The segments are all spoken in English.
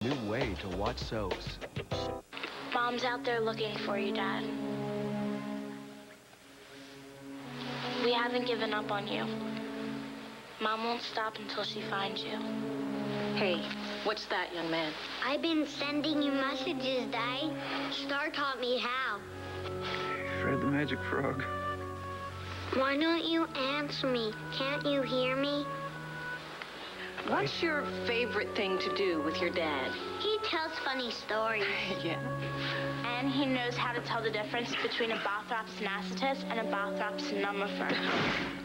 new way to watch soaps. Mom's out there looking for you, Dad. We haven't given up on you. Mom won't stop until she finds you. Hey, what's that, young man? I've been sending you messages, Dad. Star taught me how. Fred the Magic Frog. Why don't you answer me? Can't you hear me? What's your favorite thing to do with your dad? He tells funny stories. Yeah. And he knows how to tell the difference between a Bothrops anacetus and a Bothrops nummifer.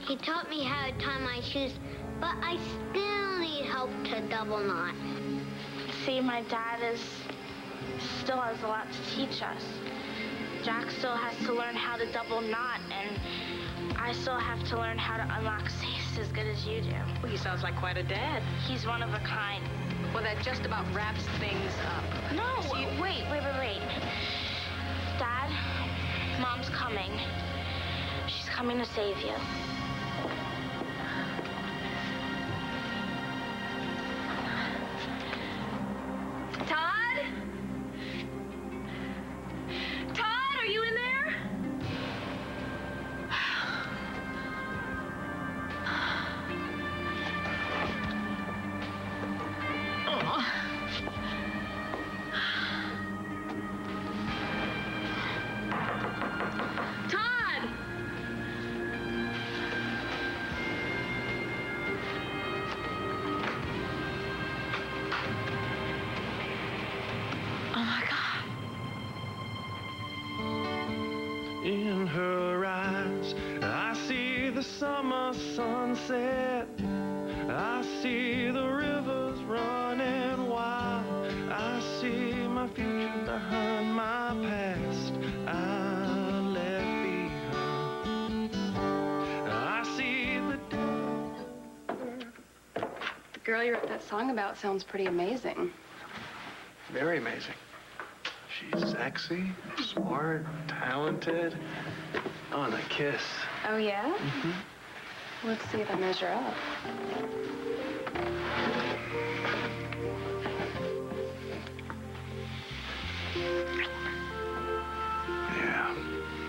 He taught me how to tie my shoes, but I still need help to double knot. See, my dad still has a lot to teach us. Jack still has to learn how to double knot, and I still have to learn how to unlock safes as good as you do. Well, he sounds like quite a dad. He's one of a kind. Well, that just about wraps things up. No, wait. Dad, Mom's coming. She's coming to save you. Todd? Todd, are you in there? Todd! Oh my God. In her eyes, I see the summer sunset. I see the rivers running wild. I see my future behind my past I left behind. I see the The girl you wrote that song about sounds pretty amazing. Very amazing. She's sexy, smart, talented. Oh, and a kiss. Oh, yeah? Mm-hmm. Let's see if I measure up. Yeah,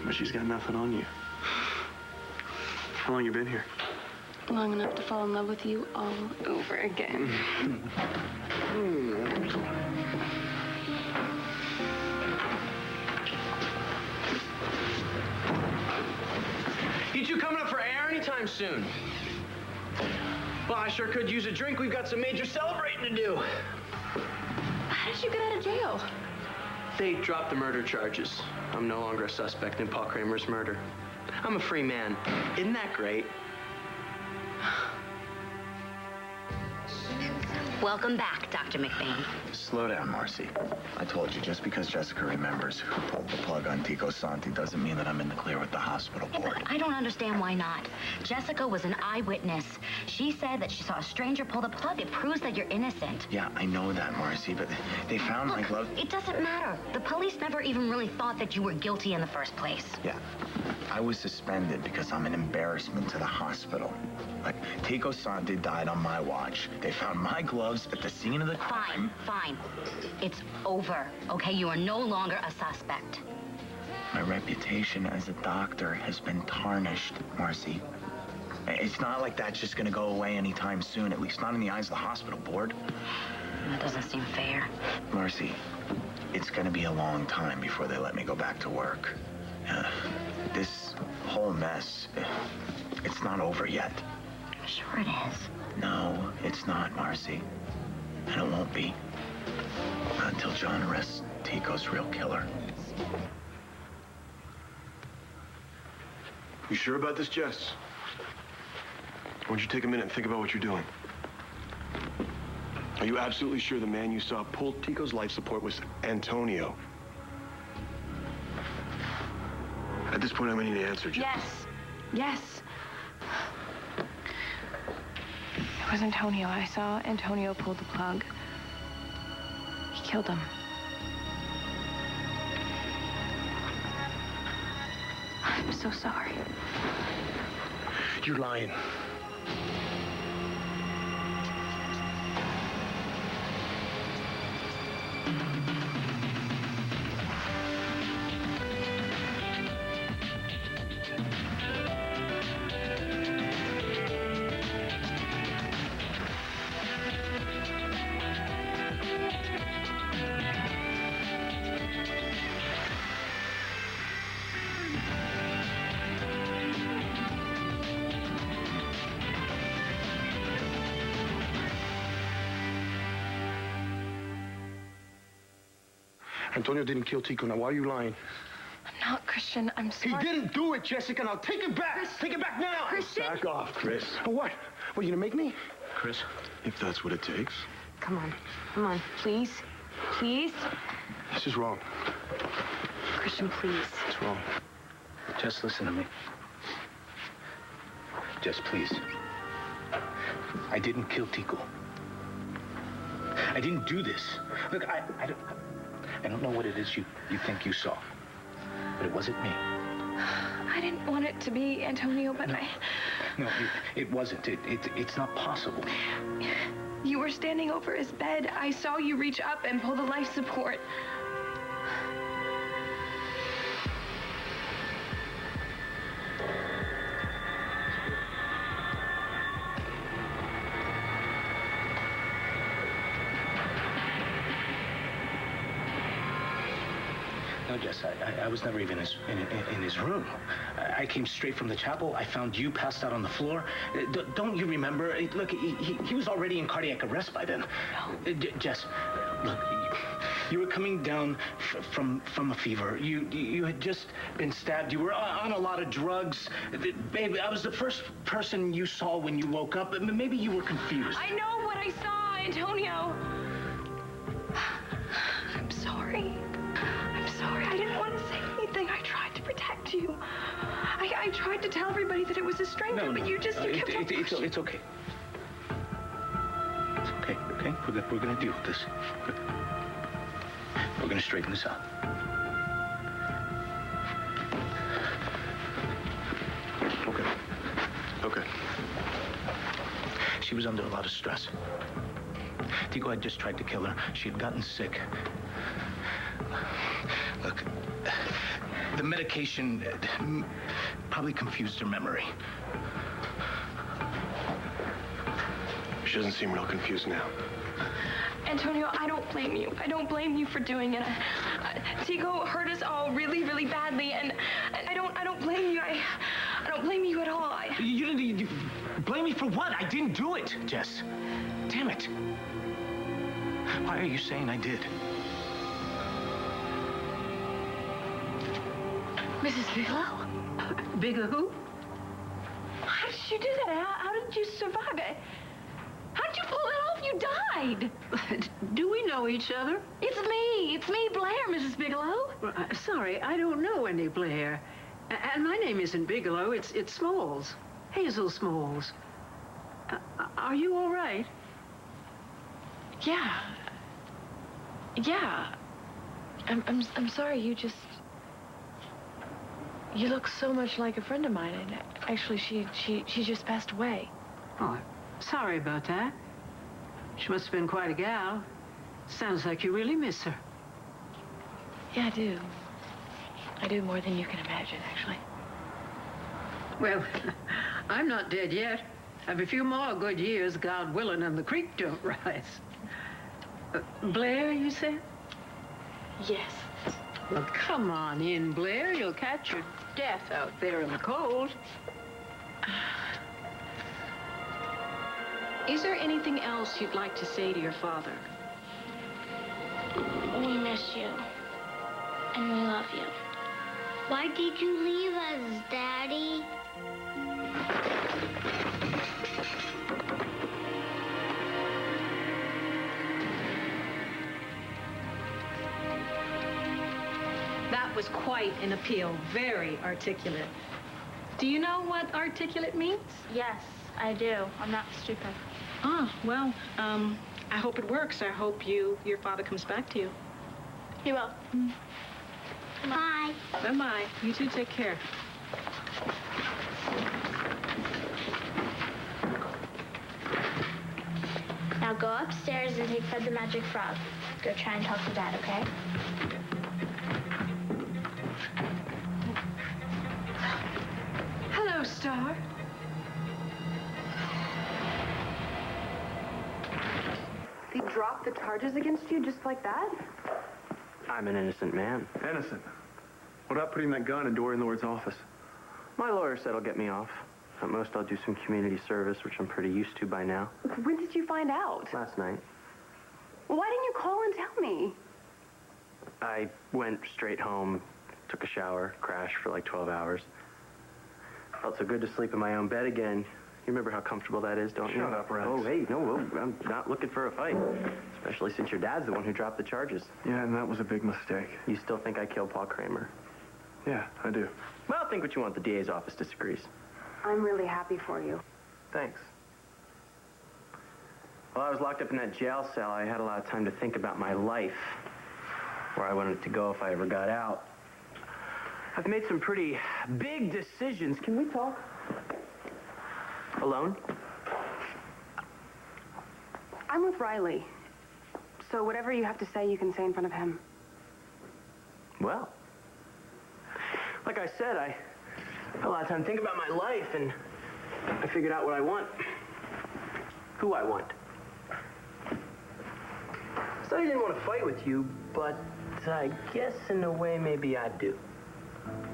but she's got nothing on you. How long you been here? Long enough to fall in love with you all over again. You two coming up for air anytime soon? Well, I sure could use a drink. We've got some major celebrating to do. How did you get out of jail? They dropped the murder charges. I'm no longer a suspect in Paul Kramer's murder. I'm a free man. Isn't that great? Welcome back, Dr. McBain. Slow down, Marcy. I told you, just because Jessica remembers who pulled the plug on Tico Santi doesn't mean that I'm in the clear with the hospital board. I don't understand why not. Jessica was an eyewitness. She said that she saw a stranger pull the plug. It proves that you're innocent. Yeah, I know that, Marcy, but they found my glove. It doesn't matter. The police never even really thought that you were guilty in the first place. Yeah, I was suspended because I'm an embarrassment to the hospital. Like, Tico Santi died on my watch. They found my gloves at the scene of the crime. Fine. It's over, okay? You are no longer a suspect. My reputation as a doctor has been tarnished, Marcy. It's not like that's just gonna go away anytime soon, at least not in the eyes of the hospital board. That doesn't seem fair. Marcy, it's gonna be a long time before they let me go back to work. This whole mess, it's not over yet. Sure it is. No, it's not, Marcy. And it won't be. Not until John arrests Tico's real killer. You sure about this, Jess? Why don't you take a minute and think about what you're doing? Are you absolutely sure the man you saw pull Tico's life support was Antonio? At this point, I'm gonna need an answer, Jess. Yes. It was Antonio. I saw Antonio pull the plug. He killed him. I'm so sorry. You're lying. Antonio didn't kill Tico. Now, why are you lying? I'm not, Christian. I'm sorry. He didn't do it, Jessica. Now, take it back. Take it back now. Christian. Back off, Chris. What? What, you gonna make me? Chris, if that's what it takes. Come on, please. Please. This is wrong. Christian, please. It's wrong. Just listen to me. Just please. I didn't kill Tico. I didn't do this. Look, I don't know what it is you think you saw, but it wasn't me. I didn't want it to be Antonio, but No, it wasn't. It's not possible. You were standing over his bed. I saw you reach up and pull the life support. No, Jess, I was never even in his room. I came straight from the chapel. I found you passed out on the floor. Don't you remember? Look, he was already in cardiac arrest by then. No. Jess, look, you were coming down from a fever. You had just been stabbed. You were on a lot of drugs. Baby, I was the first person you saw when you woke up. Maybe you were confused. I know what I saw, Antonio. I'm sorry. I didn't want to say anything. I tried to protect you. I tried to tell everybody that it was a stranger, but you kept on pushing. It's okay. It's okay, okay? We're gonna deal with this. We're gonna straighten this out. Okay. She was under a lot of stress. Tico had just tried to kill her. She had gotten sick. Look, the medication probably confused her memory. She doesn't seem real confused now. Antonio, I don't blame you. I don't blame you for doing it. Tico hurt us all really, really badly, and I don't blame you. I don't blame you at all. You blame me for what? I didn't do it, Jess. Damn it. Why are you saying I did? Mrs. Bigelow? Bigelow who? How did you do that? How did you survive it? How did you pull that off? You died. Do we know each other? It's me, Blair, Mrs. Bigelow. Sorry, I don't know any Blair. And my name isn't Bigelow, it's Smalls. Hazel Smalls. Are you all right? Yeah. I'm sorry, you look so much like a friend of mine, and actually she just passed away. Oh, sorry about that. She must have been quite a gal. Sounds like you really miss her. Yeah, I do. I do more than you can imagine, actually. Well, I'm not dead yet. I have a few more good years, God willing, and the creek don't rise. Blair, you said? Yes. Well, come on in, Blair. You'll catch your death out there in the cold. Is there anything else you'd like to say to your father? We miss you. And we love you. Why did you leave us, Daddy? That was quite an appeal. Very articulate. Do you know what articulate means? Yes, I do. I'm not stupid. Ah, well, I hope it works. I hope your father comes back to you. He will. Bye. Bye-bye. You two take care. Now go upstairs and take Fred the Magic Frog. Go try and talk to Dad, okay? Hello, Star. They dropped the charges against you just like that? I'm an innocent man. Innocent? What about putting that gun in Dorian Lord's office? My lawyer said he'll get me off. At most, I'll do some community service, which I'm pretty used to by now. When did you find out? Last night. Why didn't you call and tell me? I went straight home, took a shower, crashed for like 12 hours. Felt so good to sleep in my own bed again. You remember how comfortable that is, don't you? Shut up, Rex. Oh, hey, no, I'm not looking for a fight. Especially since your dad's the one who dropped the charges. Yeah, and that was a big mistake. You still think I killed Paul Kramer? Yeah, I do. Well, think what you want. The DA's office disagrees. I'm really happy for you. Thanks. While I was locked up in that jail cell, I had a lot of time to think about my life, where I wanted to go if I ever got out. I've made some pretty big decisions. Can we talk? Alone? I'm with Riley. So whatever you have to say, you can say in front of him. Well, like I said, I had a lot of time to think about my life, and I figured out what I want. Who I want. So I didn't want to fight with you, but I guess in a way maybe I do.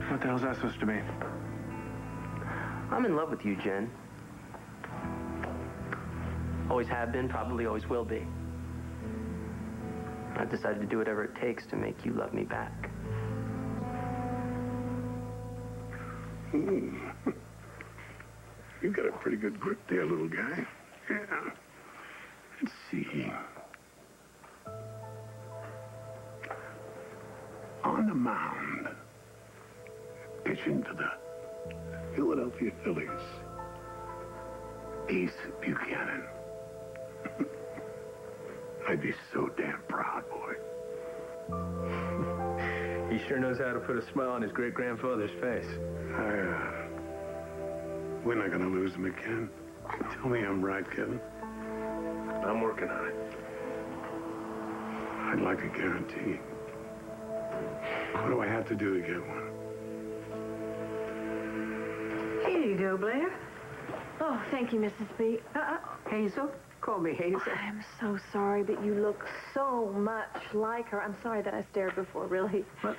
What the hell's that supposed to mean? I'm in love with you, Jen. Always have been, probably always will be. I've decided to do whatever it takes to make you love me back. You got a pretty good grip there, little guy. Yeah. Let's see. On the mound, pitching to the Philadelphia Phillies, Ace Buchanan. I'd be so damn proud, boy. He sure knows how to put a smile on his great-grandfather's face. We're not gonna lose him again. Tell me I'm right, Kevin. I'm working on it. I'd like a guarantee. What do I have to do to get one? Here you go, Blair. Oh, thank you, Mrs. B. Hazel? Call me Hazel. I'm so sorry, but you look so much like her. I'm sorry that I stared before, really. Well,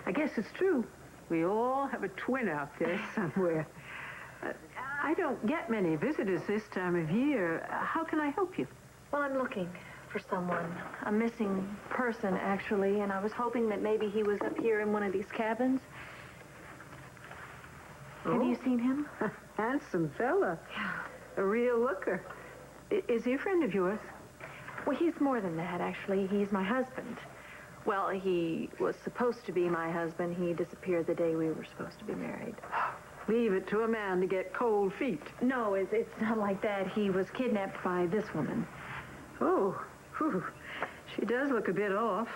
I guess it's true. We all have a twin out there somewhere. I don't get many visitors this time of year. How can I help you? Well, I'm looking for someone. A missing person, actually, and I was hoping that maybe he was up here in one of these cabins. Have you seen him? Handsome fella. Yeah. A real looker. Is he a friend of yours? Well, he's more than that, actually. He's my husband. Well, he was supposed to be my husband. He disappeared the day we were supposed to be married. Leave it to a man to get cold feet. No, it's not like that. He was kidnapped by this woman. Oh, whew. She does look a bit off.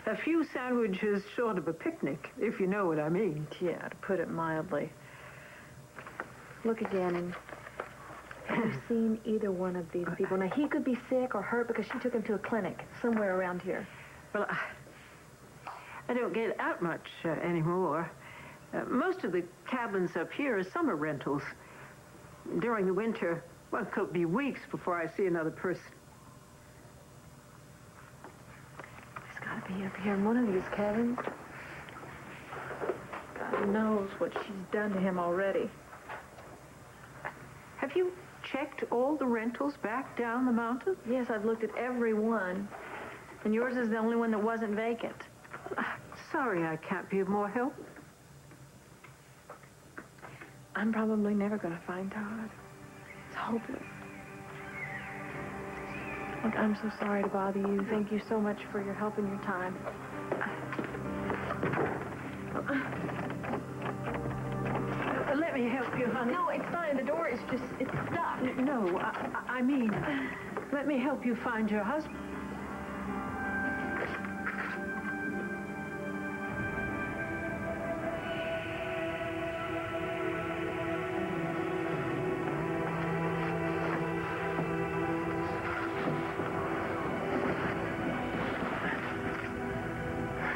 A few sandwiches short of a picnic, if you know what I mean. Yeah, to put it mildly. Look again, and have you seen either one of these people? Now, he could be sick or hurt because she took him to a clinic somewhere around here. Well, I don't get out much anymore. Most of the cabins up here are summer rentals. During the winter, well, it could be weeks before I see another person. He's got to be up here in one of these cabins. God knows what she's done to him already. Have you checked all the rentals back down the mountain? Yes, I've looked at every one. And yours is the only one that wasn't vacant. Sorry I can't be of more help. I'm probably never going to find Todd. It's hopeless. Look, I'm so sorry to bother you. Thank you so much for your help and your time. Let me help you, honey. No, it's fine. The door is just, it's stuck. No, I mean, let me help you find your husband.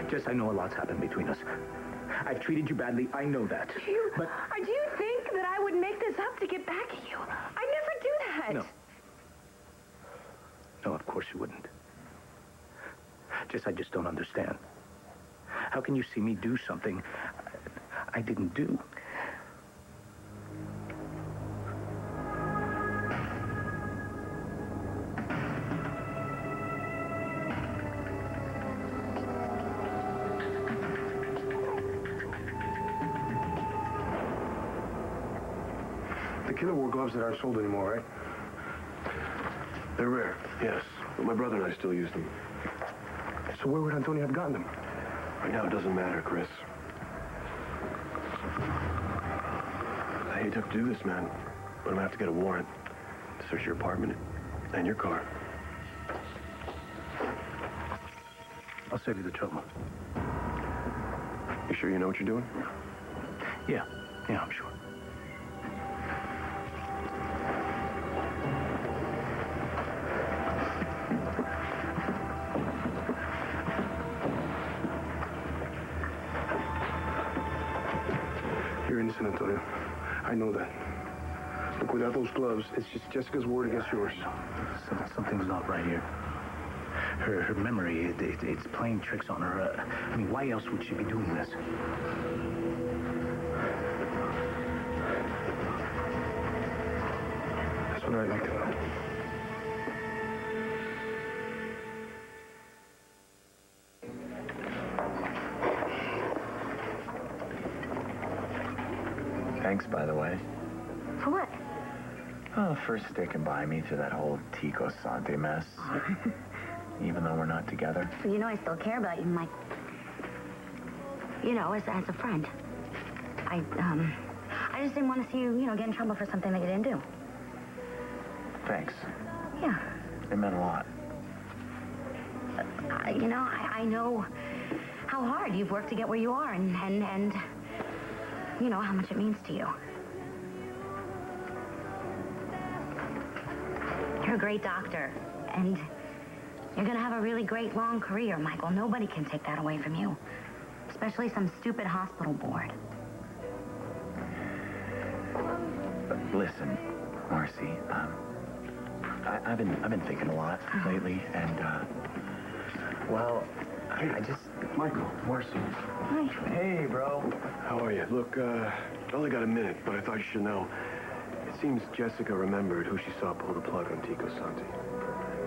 Jess, I know a lot's happened between us. I've treated you badly, I know that. Do you think that I would make this up to get back at you? I never do that. No. No, of course you wouldn't. Jess, I just don't understand. How can you see me do something I didn't do? The killer wore gloves that aren't sold anymore, right? They're rare, yes. But my brother and I still use them. So where would Antonio have gotten them? Right now, it doesn't matter, Chris. I hate to have to do this, man. But I'm gonna have to get a warrant to search your apartment and your car. I'll save you the trouble. You sure you know what you're doing? Yeah, I'm sure. You're innocent, Antonio. I know that. Look, without those gloves, it's just Jessica's word against yours. Something's not right here. Her memory, it's playing tricks on her. I mean, why else would she be doing this? That's what I'd like to know. Thanks, by the way. For what? Oh, for sticking by me through that whole Tico Sante mess. Even though we're not together. You know I still care about you, Mike. You know, as a friend. I just didn't want to see you, get in trouble for something that you didn't do. Thanks. Yeah. It meant a lot. I know how hard you've worked to get where you are, and you know how much it means to you. You're a great doctor, and you're gonna have a really great long career, Michael. Nobody can take that away from you, especially some stupid hospital board. Listen, Marcy, I've been thinking a lot lately, and well, I just... Michael, Marcy. Hi. Hey, bro. How are you? Look, I only got a minute, but I thought you should know. It seems Jessica remembered who she saw pull the plug on Tico Santi.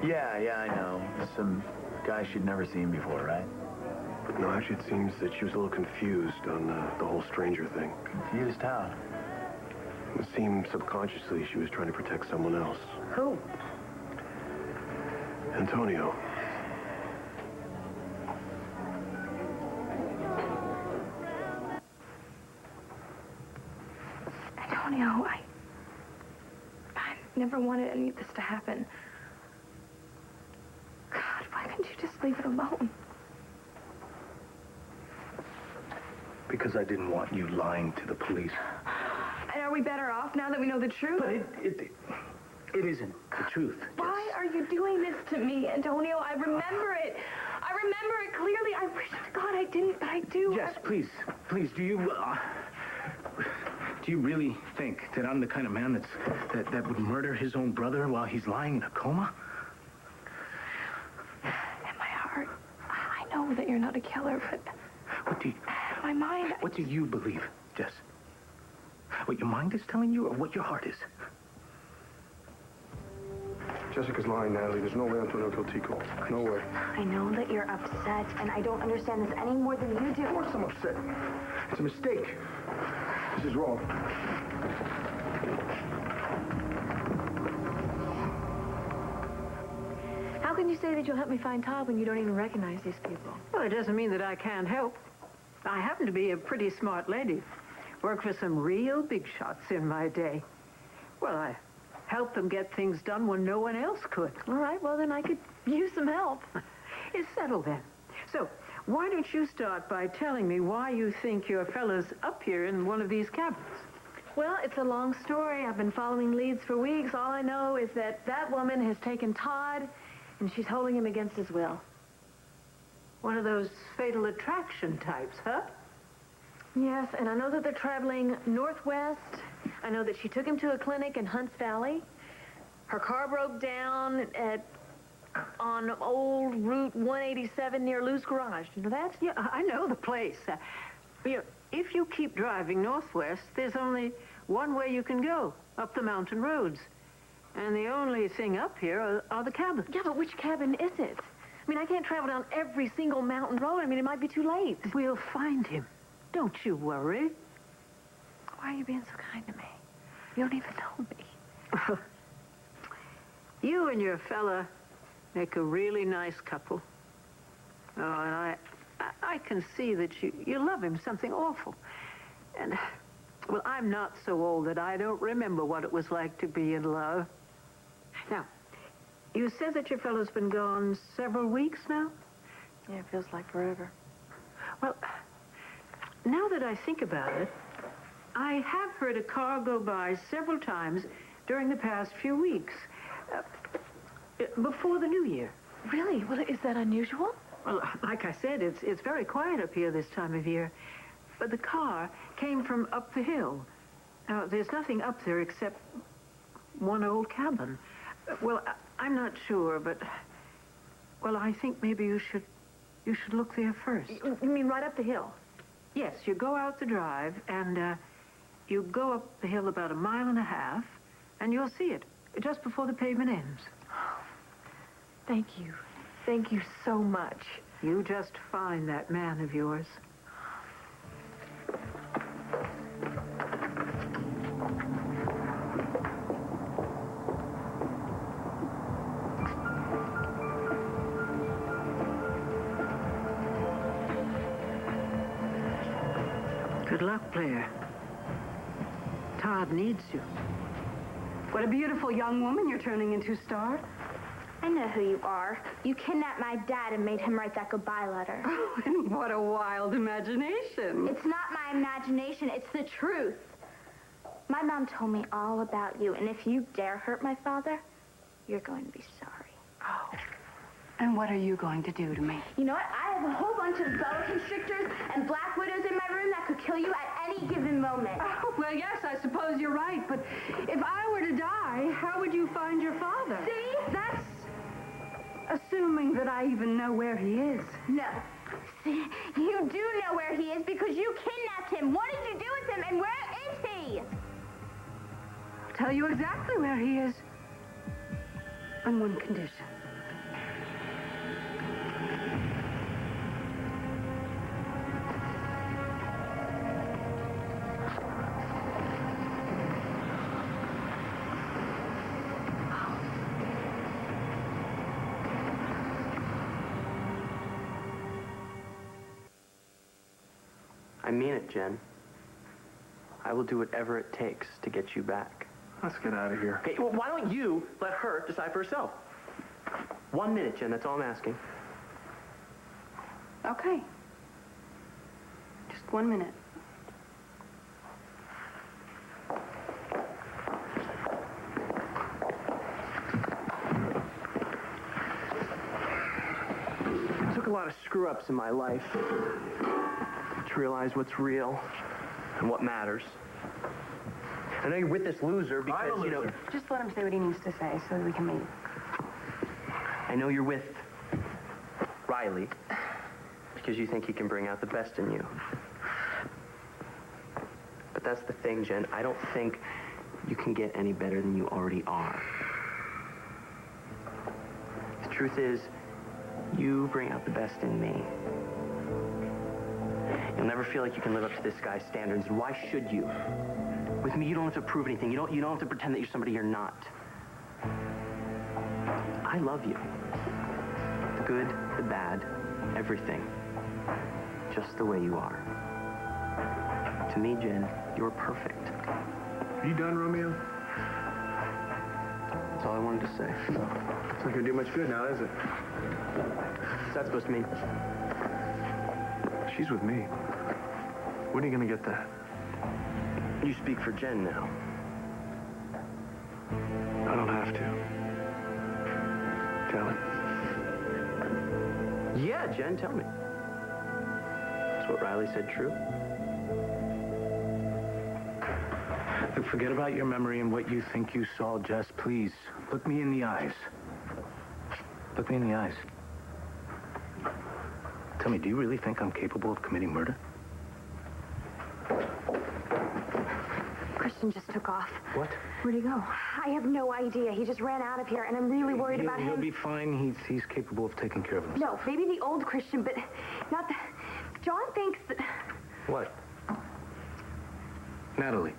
Yeah, I know. Some guy she'd never seen before, right? No, actually, it seems that she was a little confused on the whole stranger thing. Confused how? It seemed subconsciously she was trying to protect someone else. Who? Antonio. Antonio, I never wanted any of this to happen. God, why couldn't you just leave it alone? Because I didn't want you lying to the police. And are we better off now that we know the truth? But it isn't the truth. Why are you doing this to me, Antonio? I remember it. I remember it clearly. I wish to God I didn't, but I do. Yes, please, do you really think that I'm the kind of man that would murder his own brother while he's lying in a coma? In my heart, I know that you're not a killer, but in my mind, What do you believe, Jess? What your mind is telling you, or what your heart is? Jessica's lying, Natalie. There's no way Antonio killed Tico. No way. I know that you're upset, and I don't understand this any more than you do. Of course I'm upset. It's a mistake. This is wrong. How can you say that you'll help me find Todd when you don't even recognize these people? Well, it doesn't mean that I can't help. I happen to be a pretty smart lady. Worked for some real big shots in my day. Well, I helped them get things done when no one else could. All right, well, then I could use some help. It's settled then. So, why don't you start by telling me why you think your fella's up here in one of these cabins? Well, it's a long story. I've been following leads for weeks. All I know is that woman has taken Todd, and she's holding him against his will. One of those fatal attraction types, huh? Yes, and I know that they're traveling northwest. I know that she took him to a clinic in Hunts Valley. Her car broke down on old Route 187 near Lou's Garage. You know that? Yeah, I know the place. If you keep driving northwest, there's only one way you can go, up the mountain roads. And the only thing up here are the cabins. Yeah, but which cabin is it? I mean, I can't travel down every single mountain road. I mean, it might be too late. We'll find him. Don't you worry. Why are you being so kind to me? You don't even know me. You and your fella make a really nice couple. Oh, and I can see that you love him something awful. And, well, I'm not so old that I don't remember what it was like to be in love. Now, you said that your fellow's been gone several weeks now? Yeah, it feels like forever. Well, now that I think about it, I have heard a car go by several times during the past few weeks. Before the new year. Really? Well, is that unusual? Well, like I said, it's very quiet up here this time of year. But the car came from up the hill. Now, there's nothing up there except one old cabin. Well, I'm not sure, but... Well, I think maybe you should look there first. You mean right up the hill? Yes, you go out the drive, and you go up the hill about 1.5 miles, and you'll see it, just before the pavement ends. Thank you. Thank you so much. You just find that man of yours. Good luck, Blair. Todd needs you. What a beautiful young woman you're turning into, Star. I know who you are. You kidnapped my dad and made him write that goodbye letter. Oh, and what a wild imagination. It's not my imagination, it's the truth. My mom told me all about you, and if you dare hurt my father, you're going to be sorry. Oh. And what are you going to do to me? You know what? I have a whole bunch of boa constrictors and black widows in my room that could kill you at any given moment. Oh, well, yes, I suppose you're right, but if I were to die, how would you find your father? See? That's assuming that I even know where he is. No. See, you do know where he is because you kidnapped him. What did you do with him, and where is he? I'll tell you exactly where he is. On one condition. I mean it, Jen. I will do whatever it takes to get you back. Let's get out of here. Okay, well, why don't you let her decide for herself? 1 minute, Jen, that's all I'm asking. Okay. Just 1 minute. I took a lot of screw-ups in my life to realize what's real and what matters. I know you're with this loser because, you know... Just let him say what he needs to say so that we can meet. I know you're with Riley because you think he can bring out the best in you. But that's the thing, Jen. I don't think you can get any better than you already are. The truth is, you bring out the best in me. You'll never feel like you can live up to this guy's standards. Why should you? With me, you don't have to prove anything. You don't have to pretend that you're somebody you're not. I love you. The good, the bad, everything. Just the way you are. To me, Jen, you're perfect. Are you done, Romeo? That's all I wanted to say. It's not gonna do much good now, is it? What's that supposed to mean? She's with me. When are you gonna get that? You speak for Jen now. I don't have to. Tell her. Yeah, Jen, tell me. Is what Riley said true? Look, forget about your memory and what you think you saw, Jess. Please, look me in the eyes. Look me in the eyes. Tell me, do you really think I'm capable of committing murder? Christian just took off. What? Where'd he go? I have no idea. He just ran out of here, and I'm really worried about him. He'll be fine. He's capable of taking care of himself. No, maybe the old Christian, but not the... John thinks that... What? Natalie.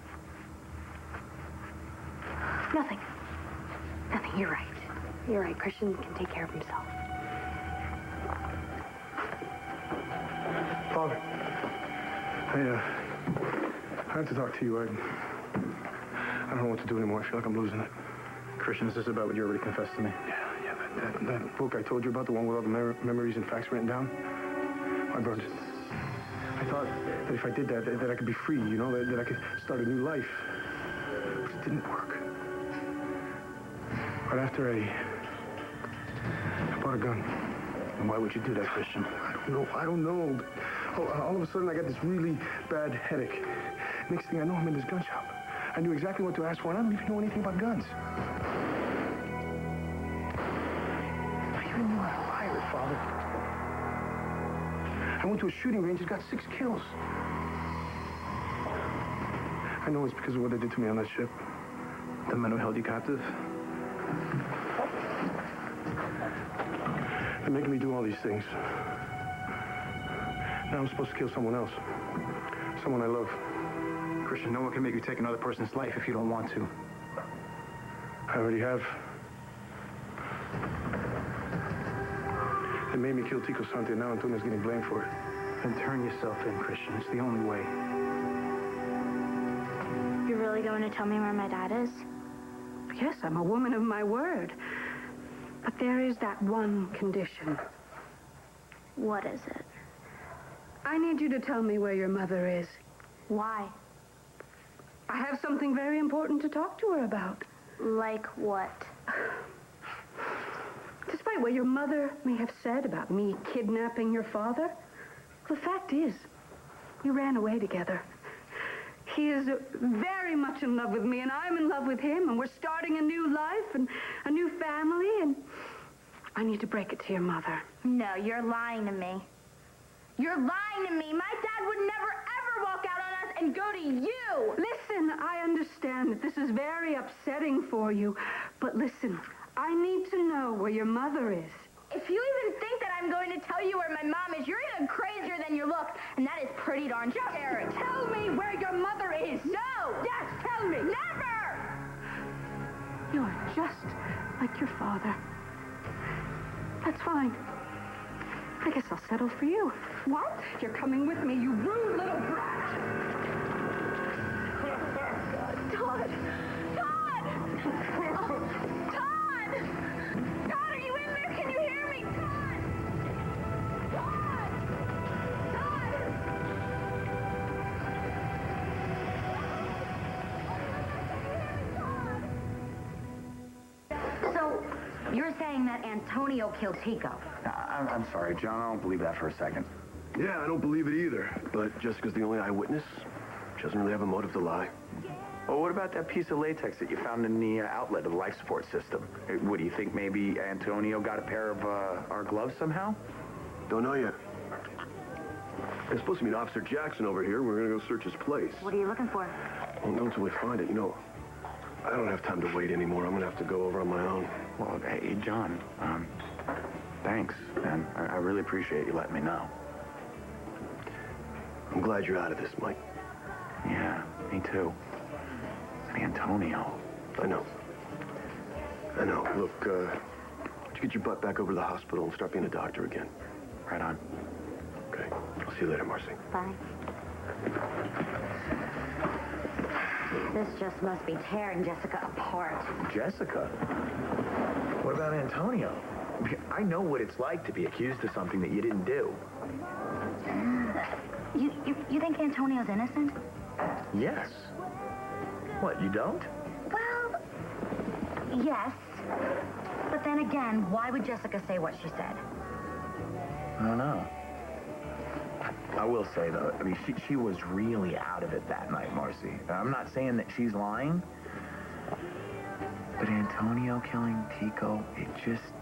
Nothing. Nothing, you're right. You're right. Christian can take care of himself. Father, I have to talk to you. I don't know what to do anymore. I feel like I'm losing it. Christian, is this about what you already confessed to me? Yeah, that book I told you about, the one with all the memories and facts written down. My brother, I thought that if I did that, that I could be free, you know, that I could start a new life. But it didn't work. Right after I bought a gun. And why would you do that, Christian? I don't know. All of a sudden, I got this really bad headache. Next thing I know, I'm in this gun shop. I knew exactly what to ask for, and I don't even know anything about guns. You are a pirate, Father. I went to a shooting range and got 6 kills. I know it's because of what they did to me on that ship. The men who held you captive? They're making me do all these things. Now I'm supposed to kill someone else. Someone I love. Christian, no one can make you take another person's life if you don't want to. I already have. They made me kill Tico Sante, and now Antonio's getting blamed for it. Then turn yourself in, Christian. It's the only way. You're really going to tell me where my dad is? Yes, I'm a woman of my word. But there is that one condition. What is it? I need you to tell me where your mother is. Why? I have something very important to talk to her about. Like what? Despite what your mother may have said about me kidnapping your father, the fact is, you ran away together. He is very much in love with me, and I'm in love with him, and we're starting a new life and a new family, and I need to break it to your mother. No, you're lying to me. You're lying to me. My dad would never, ever walk out on us and go to you. Listen, I understand that this is very upsetting for you, but listen, I need to know where your mother is. If you even think that I'm going to tell you where my mom is, you're even crazier than you look, and that is pretty darn scary. Tell me where your mother is. No! Yes, tell me. Never! You are just like your father. That's fine. I guess I'll settle for you. What? You're coming with me, you rude little brat. Todd! Todd! Todd! Todd, are you in there? Can you hear me? Todd! Todd! Todd! So, you're saying that Antonio killed Tico? I'm sorry, John. I don't believe that for a second. Yeah, I don't believe it either. But Jessica's the only eyewitness. She doesn't really have a motive to lie. Well, what about that piece of latex that you found in the outlet of the life support system? What do you think? Maybe Antonio got a pair of our gloves somehow? Don't know yet. I'm supposed to meet Officer Jackson over here. We're going to go search his place. What are you looking for? Won't know until we find it. You know, I don't have time to wait anymore. I'm going to have to go over on my own. Well, hey, John, thanks, man. I really appreciate you letting me know. I'm glad you're out of this, Mike. Yeah, me too. Antonio. I know. Look, why don't you get your butt back over to the hospital and start being a doctor again? Right on. Okay. I'll see you later, Marcy. Bye. This just must be tearing Jessica apart. Jessica? What about Antonio? I know what it's like to be accused of something that you didn't do. You think Antonio's innocent? Yes. What, you don't? Well, yes. But then again, why would Jessica say what she said? I don't know. I will say, though, I mean, she was really out of it that night, Marcy. I'm not saying that she's lying, but Antonio killing Tico, it just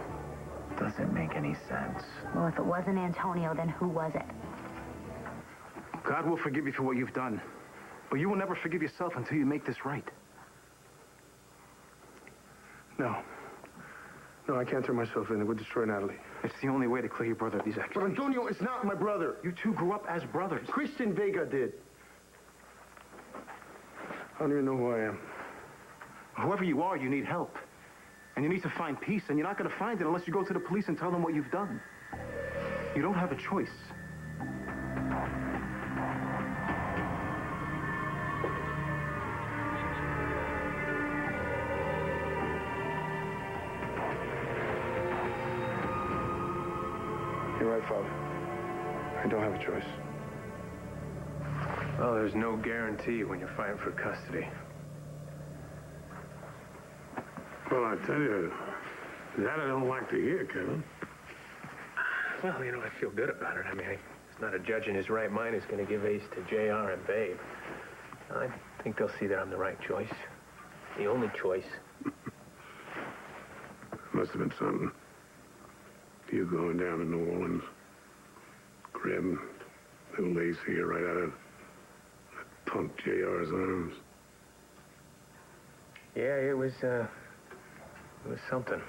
doesn't make any sense. Well, if it wasn't Antonio, then who was it? God will forgive you for what you've done, but you will never forgive yourself until you make this right. No, I can't turn myself in. It would destroy Natalie. It's the only way to clear your brother of these actions. But Antonio is not my brother. You two grew up as brothers. Christian Vega did. I don't even know who I am. Whoever you are, you need help. And you need to find peace, and you're not going to find it unless you go to the police and tell them what you've done. You don't have a choice. You're right, Father. I don't have a choice. Well, there's no guarantee when you're fighting for custody. Well, I tell you, that I don't like to hear, Kevin. Well, you know, I feel good about it. I mean, it's not a judge in his right mind who's going to give Ace to JR and Babe. I think they'll see that I'm the right choice. The only choice. Must have been something. You going down to New Orleans, grabbing little Ace here right out of that punk JR's arms. Yeah, it was something.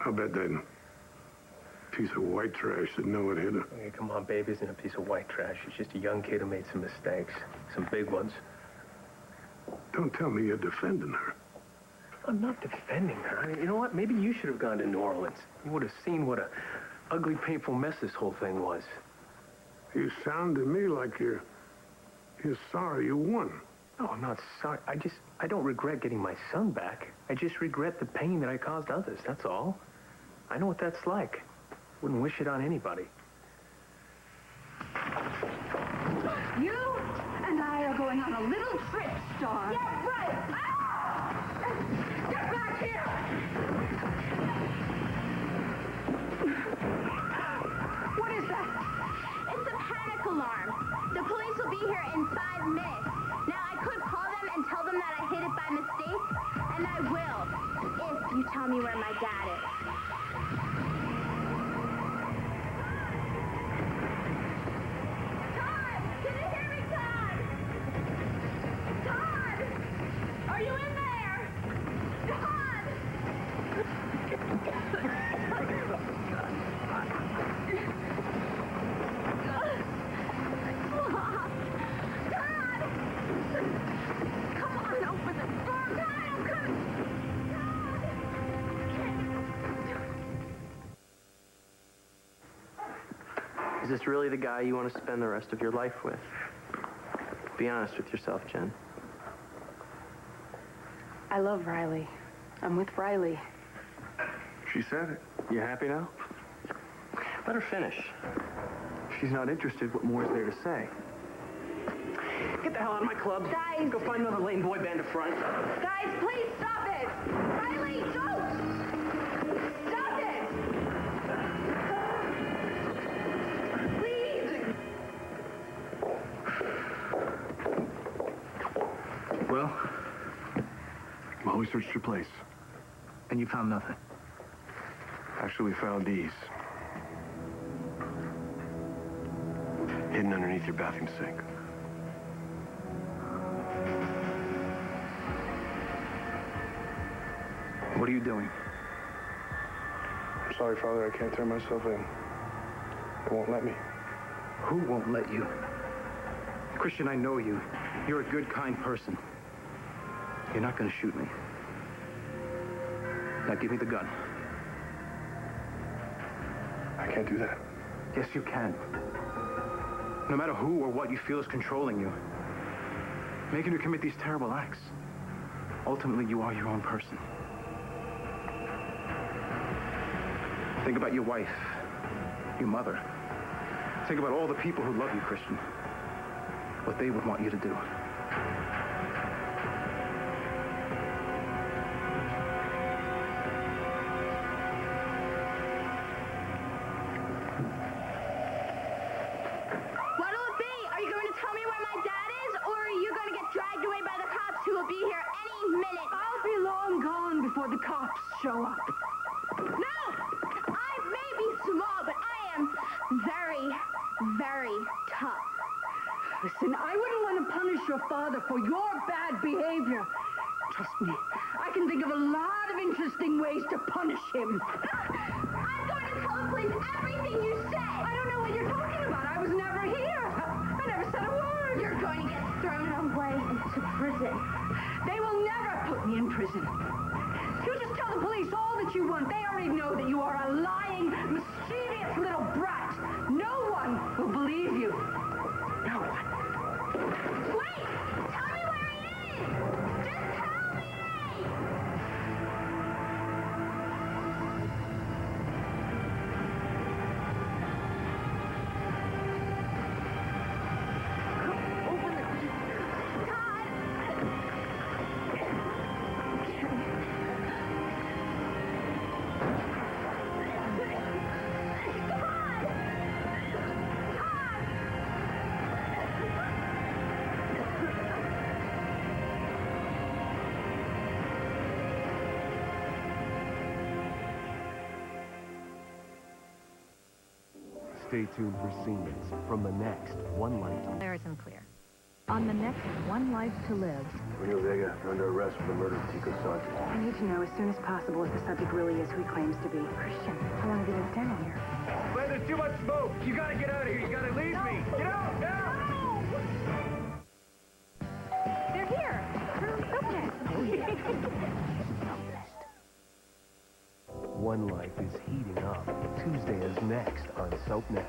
I bet that piece of white trash didn't know it hit her. Hey, come on, Babe isn't a piece of white trash. She's just a young kid who made some mistakes. Some big ones. Don't tell me you're defending her. I'm not defending her. I mean, you know what? Maybe you should have gone to New Orleans. You would have seen what a ugly, painful mess this whole thing was. You sound to me like you're sorry you won. No, I'm not sorry. I don't regret getting my son back. I just regret the pain that I caused others, that's all. I know what that's like. Wouldn't wish it on anybody. You and I are going on a little trip, Star. Yeah, right. Ah! Get back here! What is that? It's a panic alarm. The police will be here in 5 minutes. Now, I could call them and tell them that I hit it by mistake, and I will, if you tell me where my dad is. Todd! Can you hear me, Todd? Todd! Are you in there? Todd! Come on, open the door. God, I'm coming. Is this really the guy you want to spend the rest of your life with? Be honest with yourself, Jen. I love Riley. I'm with Riley. She said it. You happy now? Let her finish. If she's not interested, what more is there to say? Get the hell out of my club. Guys. Go find another lame boy band to front. Guys, please stop it! Riley, don't! Stop it! Please! Well, we searched your place. And you found nothing? Actually, we found these. Hidden underneath your bathroom sink. What are you doing? I'm sorry, Father, I can't turn myself in. They won't let me. Who won't let you? Christian, I know you. You're a good, kind person. You're not going to shoot me. Now give me the gun. I can't do that. Yes, you can. No matter who or what you feel is controlling you, making you commit these terrible acts, ultimately you are your own person. Think about your wife, your mother. Think about all the people who love you, Christian. What they would want you to do. What'll it be? Are you going to tell me where my dad is, or are you going to get dragged away by the cops who will be here any minute? I'll be long gone before the cops show up. No! I may be small, but I am very, very tough. Listen, I wouldn't want to punish your father for your bad behavior. Trust me, I can think of a lot of interesting ways to punish him. I'm going to tell the police everything you say. I don't know what you're talking about. I was never here. I never said a word. You're going to get thrown away into prison. They will never put me in prison. prison. You just tell the police all that you want. They already know that you are a lying, mischievous little brat. No one will believe you. No one. Wait! Tell me where he is! Just tell me! Stay tuned for scenes from the next One Life to Live. Blair isn't clear. On the next One Life to Live. Rio Vega, you're under arrest for the murder of Tico Sanchez. I need to know as soon as possible if the subject really is who he claims to be. Christian, how long have you been standing here? Blair, there's too much smoke. You gotta get out of here. You gotta leave me. Get out now! They're here. Okay. One Life is heating up. Tuesday is next on SoapNet.